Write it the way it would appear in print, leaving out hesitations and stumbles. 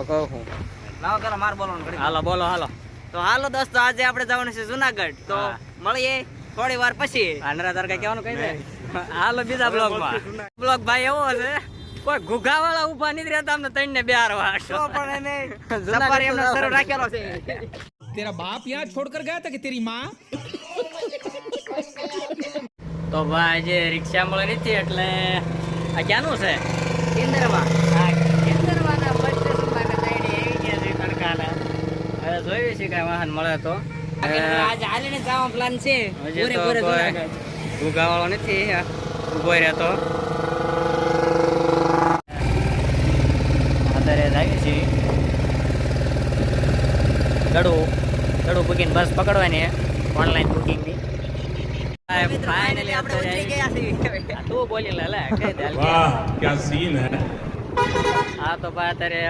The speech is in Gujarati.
કહું. લાવો કરો માર બોલવાનું કરી. હાલો બોલો હાલો. તો હાલો દોસ્તો આજે આપણે જવાનું છે જુનાગઢ. તો હા. મળીએ થોડી વાર પછી. આનરા તાર કઈ કહેવાનું કહી દે. હાલો બીજા બ્લોગમાં. બ્લોગ ભાઈ એવો છે કોઈ ઘુઘા વાળા ઉભા નથી રહેતા અમને ત્રણ ને બેહારવા. તો પણ એને સફારી એમનો શરૂ રાખેલો છે. तेरा बाप यहाँ छोड़कर गया था कि तेरी माँ? તો ભાઈ જે રિક્ષા મળે નથી એટલે આ ક્યાંનું છે? ઇન્દરવા. હા કેન્દ્રવાના બસ સ્ટેશનમાં સાઈડે આવી ગયા છે તડકાના. હવે જોઈએ છે કઈ વાહન મળે તો. આજે હાલીને જવાનો પ્લાન છે. હજી પૂરે તો પૂરે કોઈ જુનાગઢ. ઘુઘા વાળો નથી ઉભો રહેતો. અત્યારે જાય છે ચડું બુકિંગ બસ પકડવાની ઓનલાઈન બુકિંગની. ફાઇનલી આપણે ઉતરી ગયા છીએ. તું બોલી લે કહી દે. वाह क्या सीन है। હા તો ભાઈ અત્યારે